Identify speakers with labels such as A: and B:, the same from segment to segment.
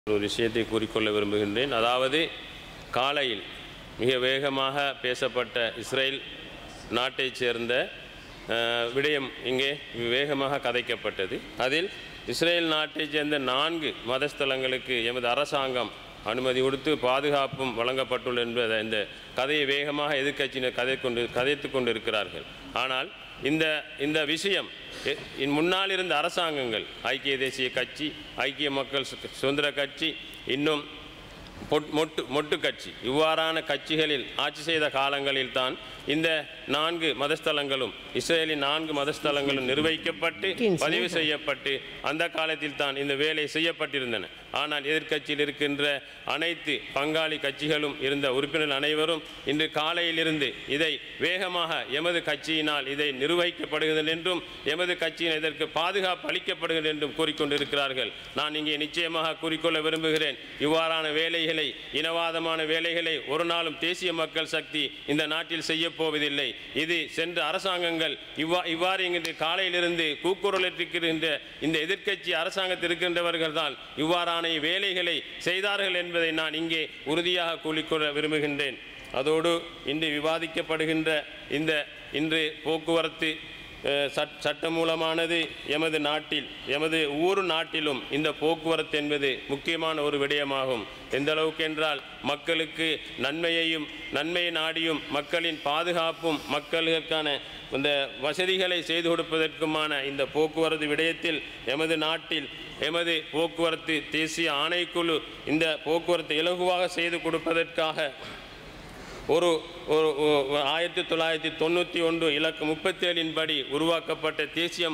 A: ஒரு விஷயத்தை கூறிக்கொள்ள விரும்புகின்றேன். அதாவது காலையில் மிக வேகமாக பேசப்பட்ட இஸ்ரேல் நாட்டைச் சேர்ந்த விடயம் இங்கே வேகமாக கதைக்கப்பட்டது. அதில் இஸ்ரேல் நாட்டைச் சேர்ந்த 4 மதஸ்தலங்களுக்கு எமது அரசாங்கம் அனுமதி கொடுத்து பாதுகாப்பும் வழங்கப்பட்டுள்ள என்பதை இந்த கதையை வேகமாக எதிர்க்கட்சியினர் கதைத்து கொண்டிருக்கிறார்கள். ஆனால் இந்த விஷயம் முன்னால் இருந்த அரசாங்கங்கள், ஐக்கிய தேசிய கட்சி, ஐக்கிய மக்கள் சுதந்திர கட்சி, இன்னும் மொட்டு கட்சி, இவ்வாறான கட்சிகளில் ஆட்சி செய்த காலங்களில் தான் இந்த 4 மதஸ்தலங்களும் இஸ்ரேலின் 4 மதஸ்தலங்களும் நிர்வகிக்கப்பட்டு பதிவு செய்யப்பட்டு அந்த காலத்தில் தான் இந்த வேலை செய்யப்பட்டிருந்தன. ஆனால் எதிர்க்கட்சியில் இருக்கின்ற அனைத்து பங்காளி கட்சிகளும் இருந்த உறுப்பினர்கள் அனைவரும் இன்று காலையிலிருந்து இதை வேகமாக எமது கட்சியினால் இதை நிர்வகிக்கப்படுகிறது என்றும் எமது கட்சியின் இதற்கு பாதுகாப்பு அளிக்கப்படுகிறது என்றும் கூறிக்கொண்டிருக்கிறார்கள். நான் இங்கே நிச்சயமாக கூறிக்கொள்ள விரும்புகிறேன், இவ்வாறான வேலைகளை, இனவாதமான வேலைகளை ஒரு நாளும் தேசிய மக்கள் சக்தி இந்த நாட்டில் செய்ய போவதில்லை. இது சென்ற அரசாங்கங்கள் இவ்வாறு இன்று காலையிலிருந்து கூக்குரலிட்டிருக்கின்ற இந்த எதிர்க்கட்சி அரசாங்கத்தில் இருக்கின்றவர்கள் தான் இவ்வாறான வேலைகளை செய்தார்கள் என்பதை நான் இங்கே உறுதியாக கூறிக்கொள்ள விரும்புகின்றேன். அதோடு இன்று விவாதிக்கப்படுகின்ற இன்று போக்குவரத்து சட்டமூலமானது எமது நாட்டில், எமது ஊர் நாட்டிலும் இந்த போக்குவரத்து என்பது முக்கியமான ஒரு விடயமாகும். எந்த அளவுக்கு என்றால் மக்களுக்கு நன்மையை நாடியும் மக்களின் பாதுகாப்பும் மக்களுக்கான இந்த வசதிகளை செய்து கொடுப்பதற்குமான இந்த போக்குவரத்து விடயத்தில் எமது நாட்டில் எமது போக்குவரத்து தேசிய ஆணைக்குழு இந்த போக்குவரத்து இலகுவாக செய்து கொடுப்பதற்காக ஒரு 1991 இலக்கு 37 படி உருவாக்கப்பட்ட தேசிய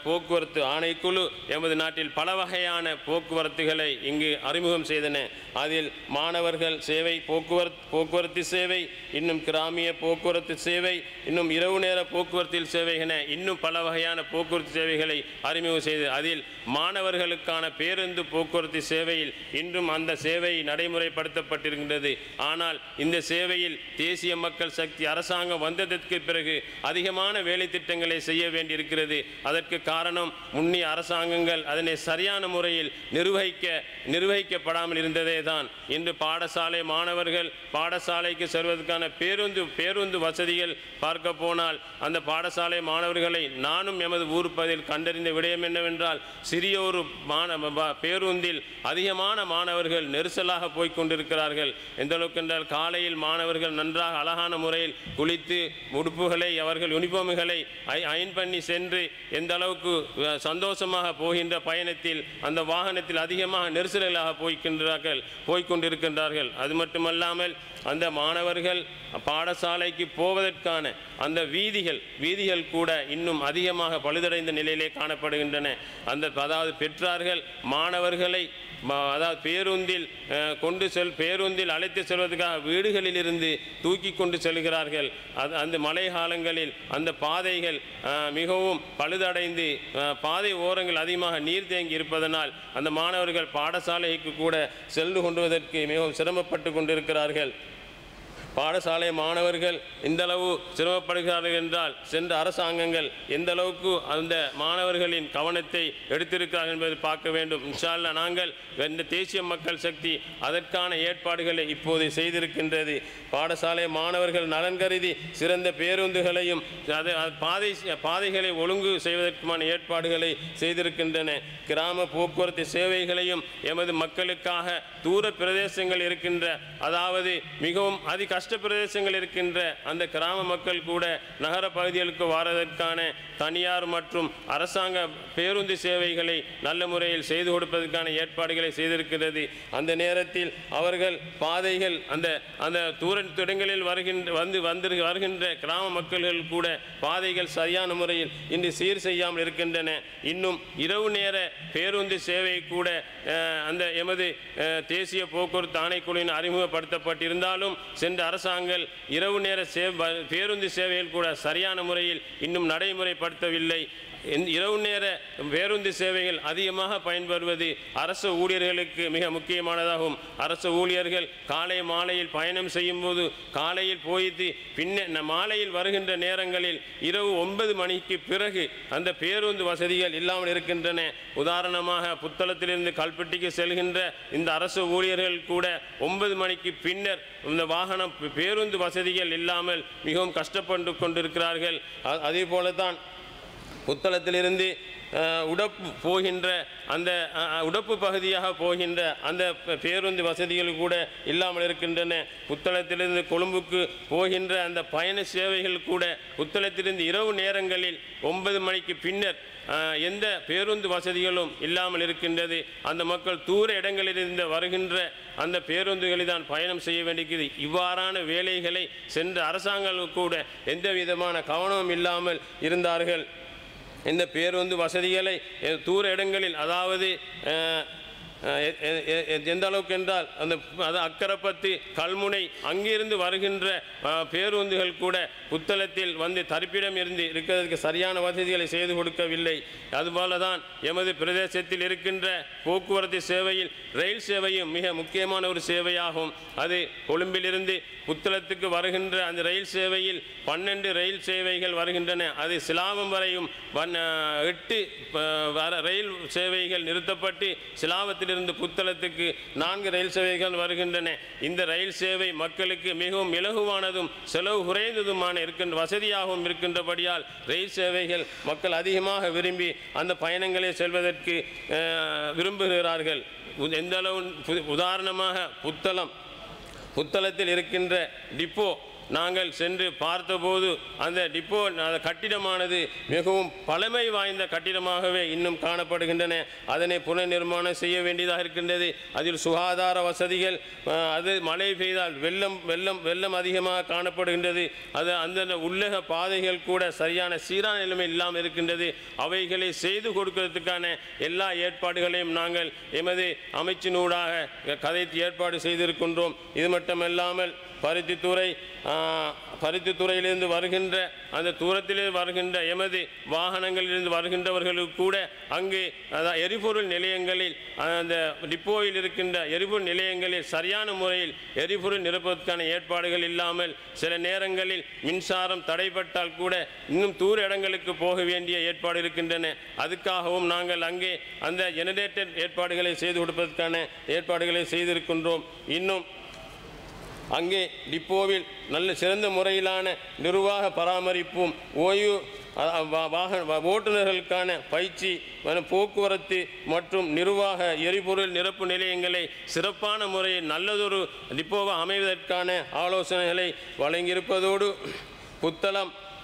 A: போக்குவரத்து ஆணைக்குழு எமது நாட்டில் பல வகையான போக்குவரத்துகளை இங்கு அறிமுகம் செய்தன. அதில் மாணவர்கள் சேவை, போக்குவரத்து சேவை, இன்னும் கிராமிய போக்குவரத்து சேவை, இன்னும் இரவு நேர போக்குவரத்தில் சேவை என இன்னும் பல வகையான போக்குவரத்து சேவைகளை அறிமுகம் செய்தது. அதில் மாணவர்களுக்கான பேருந்து போக்குவரத்து சேவையில் இன்றும் அந்த சேவை நடைமுறைப்படுத்தப்பட்டிருக்கின்றது. ஆனால் இந்த சேவையில் தேசிய மக்கள் சக்தி அரசாங்கம் வந்ததற்கு பிறகு அதிகமான வேலை திட்டங்களை செய்ய வேண்டியிருக்கிறது. அதற்கு காரணம் முன்னிய அரசாங்கங்கள் அதனை சரியான முறையில் நிர்வகிக்கப்படாமல் இருந்ததே தான். இன்று பாடசாலை மாணவர்கள் பாடசாலைக்கு செல்வதற்கான பேருந்து வசதிகள் பார்க்க போனால் அந்த பாடசாலை மாணவர்களை நானும் எமது ஊர் பகுதியில் கண்டறிந்த விடயம் என்னவென்றால், சிறிய ஒரு பேருந்தில் அதிகமான மாணவர்கள் நெரிசலாக போய்கொண்டிருக்கிறார்கள். எந்த அளவுக்கு என்றால் காலையில் மாணவர்கள் நன்றாக அழகான முறையில் குளித்து உடுப்புகளை, அவர்கள் யூனிஃபார்ம்களை அயன் பண்ணி சென்று எந்த அளவுக்கு சந்தோஷமாக போகின்ற பயணத்தில் அந்த வாகனத்தில் அதிகமாக நெரிசலாக போய்கொண்டிருக்கின்றார்கள். அது மட்டுமல்லாமல் அந்த மாணவர்கள் பாடசாலைக்கு போவதற்கான அந்த வீதிகள் கூட இன்னும் அதிகமாக பழுதடைந்த நிலையிலே காணப்படுகின்றன. அதாவது பெற்றார்கள் மாணவர்களை பேருந்தில் அழைத்து செல்வதற்காக வீடுகளில் இருந்து தூக்கி கொண்டு செல்கிறார்கள். அந்த மழை காலங்களில் அந்த பாதைகள் மிகவும் பழுதடைந்து பாதை ஓரங்கள் அதிகமாக நீர் தேங்கி இருப்பதனால் அந்த மாணவர்கள் பாடசாலைக்கு கூட சென்று கொண்டுவதற்கு மிகவும் சிரமப்பட்டு கொண்டிருக்கிறார்கள். பாடசாலை மாணவர்கள் இந்த அளவு சிரமப்படுகிறார்கள் என்றால் சென்ற அரசாங்கங்கள் எந்த அளவுக்கு அந்த மாணவர்களின் கவனத்தை எடுத்திருக்கிறார்கள் என்பதை பார்க்க வேண்டும். இன்ஷா அல்லாஹ் நாங்கள் இந்த தேசிய மக்கள் சக்தி அதற்கான ஏற்பாடுகளை இப்போது செய்திருக்கின்றது. பாடசாலை மாணவர்கள் நலன் கருதி சிறந்த பேருந்துகளையும் பாதைகளை ஒழுங்கு செய்வதற்குமான ஏற்பாடுகளை செய்திருக்கின்றன. கிராம போக்குவரத்து சேவைகளையும் எமது மக்களுக்காக தூர பிரதேசங்கள் இருக்கின்ற, அதாவது மிகவும் கஷ்ட பிரதேசங்கள் இருக்கின்ற அந்த கிராம மக்கள் கூட நகர பகுதிகளுக்கு வாரதற்கான தனியார் மற்றும் அரசாங்க பேருந்து சேவைகளை நல்ல முறையில் செய்து கொடுப்பதற்கான ஏற்பாடுகளை செய்திருக்கிறது. அந்த நேரத்தில் அவர்கள் பாதைகள் அந்த தூரங்களில் வருகின்ற கிராம மக்கள்கள் கூட பாதைகள் சரியான முறையில் இன்று சீர் செய்யாமல் இருக்கின்றன. இன்னும் இரவு நேர பேருந்து சேவை கூட அந்த எமது தேசிய போக்குவரத்து ஆணைக்குழுவின் அறிமுகப்படுத்தப்பட்டிருந்தாலும் சென்ற அரசாங்கம் இரவு நேர பேருந்து சேவைகள் கூட சரியான முறையில் இன்னும் நடைமுறைப்படுத்தவில்லை. இரவு நேர பேருந்து சேவைகள் அதிகமாக பயன்பெறுவது அரசு ஊழியர்களுக்கு மிக முக்கியமானதாகும். அரசு ஊழியர்கள் காலை மாலையில் பயணம் செய்யும் போது காலையில் போய்த்து பின்ன மாலையில் வருகின்ற நேரங்களில் இரவு 9 மணிக்கு பிறகு அந்த பேருந்து வசதிகள் இல்லாமல் இருக்கின்றன. உதாரணமாக புத்தளத்திலிருந்து கல்பட்டிக்கு செல்கின்ற இந்த அரசு ஊழியர்கள் கூட 9 மணிக்கு பின்னர் இந்த வாகனம் பேருந்து வசதிகள் இல்லாமல் மிகவும் கஷ்டப்பட்டு கொண்டிருக்கிறார்கள். அதே போலதான் புத்தளத்திலிருந்து உடப்பு போகின்ற அந்த உடப்பு பகுதியாக போகின்ற அந்த பேருந்து வசதிகள் கூட இல்லாமல் இருக்கின்றன. புத்தளத்திலிருந்து கொழும்புக்கு போகின்ற அந்த பயண சேவைகள் கூட புத்தளத்திலிருந்து இரவு நேரங்களில் 9 மணிக்கு பின்னர் எந்த பேருந்து வசதிகளும் இல்லாமல் இருக்கின்றது. அந்த மக்கள் தூர இடங்களிலிருந்து வருகின்ற அந்த பேருந்துகளில் தான் பயணம் செய்ய வேண்டியது. இவ்வாறான வேலைகளை சென்ற அரசாங்கம் கூட எந்த விதமான கவனமும் இல்லாமல் இருந்தார்கள். இந்த பேருந்து வசதிகளை தூர இடங்களில், அதாவது எந்த அளவுக்கு என்றால் அது அக்கரைப்பத்து கல்முனை அங்கிருந்து வருகின்ற பேருந்துகள் கூட புத்தளத்தில் வந்து தரிப்பிடம் இருந்து இருக்கிறதுக்கு சரியான வசதிகளை செய்து கொடுக்கவில்லை. அதுபோல தான் எமது பிரதேசத்தில் இருக்கின்ற போக்குவரத்து சேவையில் ரயில் சேவையும் மிக முக்கியமான ஒரு சேவையாகும். அது கொழும்பிலிருந்து புத்தளத்துக்கு வருகின்ற அந்த ரயில் சேவையில் 12 ரயில் சேவைகள் வருகின்றன. அது சிலாபம் வரையும் 8 ரயில் சேவைகள் நிறுத்தப்பட்டு சிலாபத்திலிருந்து புத்தளத்துக்கு 4 ரயில் சேவைகள் வருகின்றன. இந்த ரயில் சேவை மக்களுக்கு மிகவும் இலகுவானதும் செலவு குறைந்ததுமான இருக்கின்ற வசதியாகவும் இருக்கின்றபடியால் ரயில் சேவைகள் மக்கள் அதிகமாக விரும்பி அந்த பயணங்களை செல்வதற்கு விரும்புகிறார்கள். எந்த அளவு உதாரணமாக புத்தளத்தில் இருக்கின்ற டிப்போ நாங்கள் சென்று பார்த்தபோது அந்த டிப்போ கட்டிடமானது மிகவும் பழமை வாய்ந்த கட்டிடமாகவே இன்னும் காணப்படுகின்றன. அதனை புனர்நிர்மாணம் செய்ய வேண்டியதாக இருக்கின்றது. அதில் சுகாதார வசதிகள், அது மழை பெய்தால் வெள்ளம் அதிகமாக காணப்படுகின்றது. அது அந்த உள்ளக பாதைகள் கூட சரியான சீரான நிலைமை இல்லாமல் இருக்கின்றது. அவைகளை செய்து கொடுக்கிறதுக்கான எல்லா ஏற்பாடுகளையும் நாங்கள் எமது அமைச்சினூடாக கதைத்து ஏற்பாடு செய்திருக்கின்றோம். இது மட்டுமல்லாமல் பருத்தித்துறையிலிருந்து வருகின்ற அந்த தூரத்திலே வருகின்ற எமது வாகனங்களிலிருந்து வருகின்றவர்களுக்கு கூட அங்கு எரிபொருள் நிலையங்களில் அந்த டிப்போவில் இருக்கின்ற எரிபொருள் நிலையங்களில் சரியான முறையில் எரிபொருள் நிரப்புவதற்கான ஏற்பாடுகள் இல்லாமல் சில நேரங்களில் மின்சாரம் தடைப்பட்டால் கூட இன்னும் தூர இடங்களுக்கு போக வேண்டிய ஏற்பாடு இருக்கின்றன. அதுக்காகவும் நாங்கள் அங்கே அந்த ஜெனரேட்டர் ஏற்பாடுகளை செய்து கொடுப்பதற்கான ஏற்பாடுகளை செய்திருக்கின்றோம். இன்னும் அங்கே டிப்போவில் நல்ல சிறந்த முறையிலான நிர்வாக பராமரிப்பும் ஓய்வு ஓட்டுநர்களுக்கான பயிற்சி, போக்குவரத்து மற்றும் நிர்வாக எரிபொருள் நிரப்பு நிலையங்களை சிறப்பான முறையில் நல்லதொரு டிப்போவாக அமைவதற்கான ஆலோசனைகளை வழங்கியிருப்பதோடு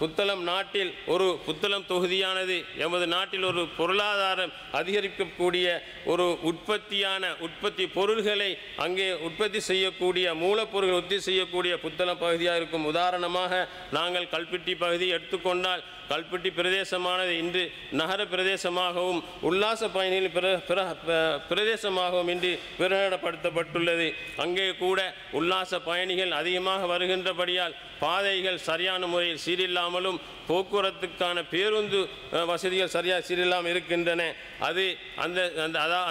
A: புத்தளம் நாட்டில் ஒரு புத்தளம் தொகுதியானது எமது நாட்டில் ஒரு பொருளாதாரம் அதிகரிக்கக்கூடிய ஒரு உற்பத்தி பொருள்களை அங்கே உற்பத்தி செய்யக்கூடிய மூலப்பொருட்கள் உற்பத்தி செய்யக்கூடிய புத்தளம் பகுதியாக இருக்கும். உதாரணமாக நாங்கள் கல்பிட்டி பகுதி எடுத்துக்கொண்டால் கல்பிட்டி பிரதேசமானது இன்று நகர பிரதேசமாகவும் உல்லாச பயணிகள் பிரதேசமாகவும் இன்று பிரகடனப்படுத்தப்பட்டுள்ளது. அங்கே கூட உல்லாச பயணிகள் அதிகமாக வருகின்றபடியால் பாதைகள் சரியான முறையில் சீரில்லாமலும் போக்குவரத்துக்கான பேருந்து வசதிகள் சரியாக சீரில்லாமல் இருக்கின்றன. அது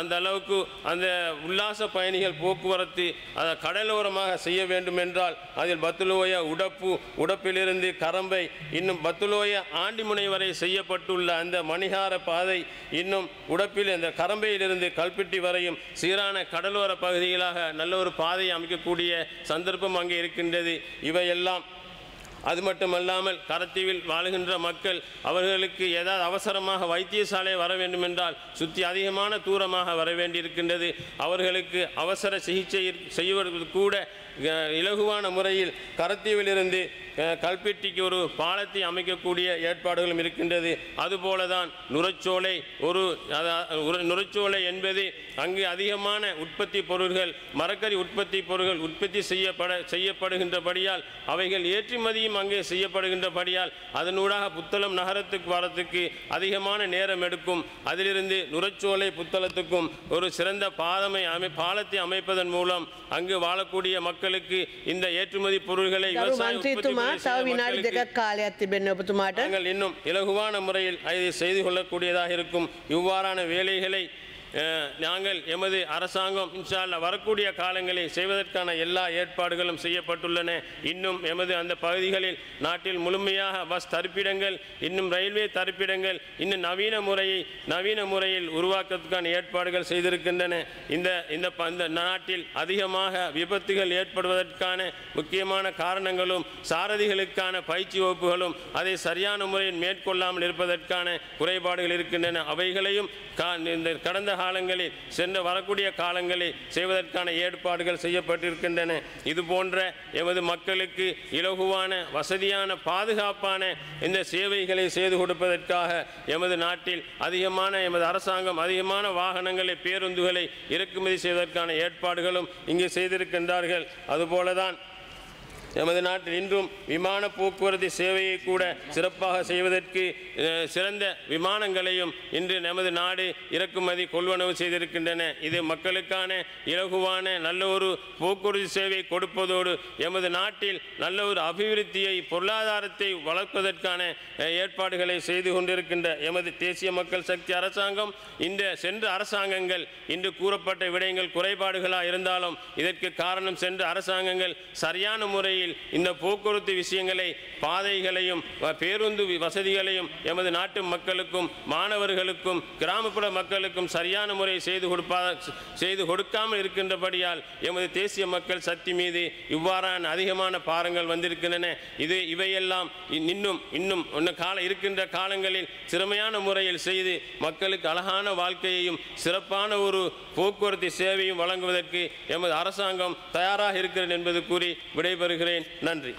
A: அந்த அளவுக்கு அந்த உல்லாச பயணிகள் போக்குவரத்து கடலோரமாக செய்ய வேண்டும் என்றால் அதில் பத்துலோய உடப்பிலிருந்து கரம்பை இன்னும் பத்துலோய ஆண்டிமுனை வரை செய்யப்பட்டுள்ள அந்த மணிகார பாதை இன்னும் உடப்பில் அந்த கரம்பையிலிருந்து கல்பிட்டி வரையும் சீரான கடலோர பகுதிகளாக நல்ல ஒரு பாதையை அமைக்கக்கூடிய சந்தர்ப்பம் அங்கே இருக்கின்றது. இவையெல்லாம் அது மட்டுமல்லாமல் கரத்தீவில் வாழுகின்ற மக்கள் அவர்களுக்கு ஏதாவது அவசரமாக வைத்தியசாலை வர வேண்டும் என்றால் சுற்றி அதிகமான தூரமாக வர வேண்டியிருக்கின்றது. அவர்களுக்கு அவசர சிகிச்சை செய்வதற்கு கூட இலகுவான முறையில் கரத்தீவிலிருந்து கல்பிட்டிக்கு ஒரு பாலத்தை அமைக்கக்கூடிய ஏற்பாடுகளும் இருக்கின்றது. அதுபோலதான் நுரைச்சோலை என்பது அங்கு அதிகமான உற்பத்தி பொருட்கள் மரக்கறி உற்பத்தி பொருட்கள் உற்பத்தி செய்யப்படுகின்றபடியால் அவைகள் ஏற்றுமதியும் அங்கே செய்யப்படுகின்றபடியால் அதனூடாக புத்தளம் நகரத்துக்கு வரத்துக்கு அதிகமான நேரம் எடுக்கும். அதிலிருந்து நுரைச்சோலை புத்தளத்துக்கும் ஒரு சிறந்த பாலத்தை அமைப்பதன் மூலம் அங்கு வாழக்கூடிய மக்களுக்கு இந்த ஏற்றுமதி பொருட்களை விவசாய நாங்கள் இன்னும் இலகுவான முறையில் அதை செய்து கொள்ளக்கூடியதாக இருக்கும். இவ்வாறான வேலைகளை நாங்கள் எமது அரசாங்கம் இன்ஷா அல்லாஹ் வரக்கூடிய காலங்களில் செய்வதற்கான எல்லா ஏற்பாடுகளும் செய்யப்பட்டுள்ளன. இன்னும் எமது அந்த பகுதிகளில் நாட்டில் முழுமையாக பஸ் தரிப்பிடங்கள், இன்னும் ரயில்வே தரிப்பிடங்கள் இன்னும் நவீன முறையில் உருவாக்கத்துக்கான ஏற்பாடுகள் செய்திருக்கின்றன. இந்த நாட்டில் அதிகமாக விபத்துகள் ஏற்படுவதற்கான முக்கியமான காரணங்களும் சாரதிகளுக்கான பயிற்சி வகுப்புகளும் அதை சரியான முறையில் மேற்கொள்ளாமல் இருப்பதற்கான குறைபாடுகள் இருக்கின்றன. அவைகளையும் கடந்த காலங்களில் சென்று வரக்கூடிய காலங்களில் செய்வதற்கான ஏற்பாடுகள் செய்யப்பட்டிருக்கின்றன. இது போன்ற எமது மக்களுக்கு இலகுவான வசதியான பாதுகாப்பான இந்த சேவைகளை செய்து கொடுப்பதற்காக எமது நாட்டில் எமது அரசாங்கம் அதிகமான வாகனங்களை, பேருந்துகளை இறக்குமதி செய்வதற்கான ஏற்பாடுகளும் இங்கு செய்திருக்கின்றார்கள். அதுபோலதான் எமது நாட்டில் இன்றும் விமான போக்குவரத்து சேவையை கூட சிறப்பாக செய்வதற்கு சிறந்த விமானங்களையும் இன்று நமது நாடு இறக்குமதி கொள்வனவு செய்திருக்கின்றன. இது மக்களுக்கான இலகுவான நல்ல ஒரு போக்குவரத்து சேவை கொடுப்பதோடு எமது நாட்டில் நல்ல ஒரு அபிவிருத்தியை, பொருளாதாரத்தை வளர்ப்பதற்கான ஏற்பாடுகளை செய்து கொண்டிருக்கின்ற எமது தேசிய மக்கள் சக்தி அரசாங்கம் இந்த சென்ற அரசாங்கங்கள் இன்று கூறப்பட்ட விடயங்கள் குறைபாடுகளாக இருந்தாலும் இதற்கு காரணம் சென்ற அரசாங்கங்கள் சரியான முறையில் இந்த போக்குவரத்து விஷயங்களை, பாதைகளையும் பேருந்து வசதிகளையும் எமது நாட்டு மக்களுக்கும் மாணவர்களுக்கும் கிராமப்புற மக்களுக்கும் சரியான முறை செய்து கொடுக்காமல் இருக்கின்றபடியால் எமது தேசிய மக்கள் சக்தி மீது இவ்வாறான அதிகமான பாரங்கள் வந்திருக்கின்றன. இவையெல்லாம் இன்னும் இருக்கின்ற காலங்களில் சிறமையான முறையில் செய்து மக்களுக்கு அழகான வாழ்க்கையையும் சிறப்பான ஒரு போக்குவரத்து சேவையும் வழங்குவதற்கு எமது அரசாங்கம் தயாராக இருக்கிறது என்பது கூறி விடைபெறுகிறேன். நன்றி.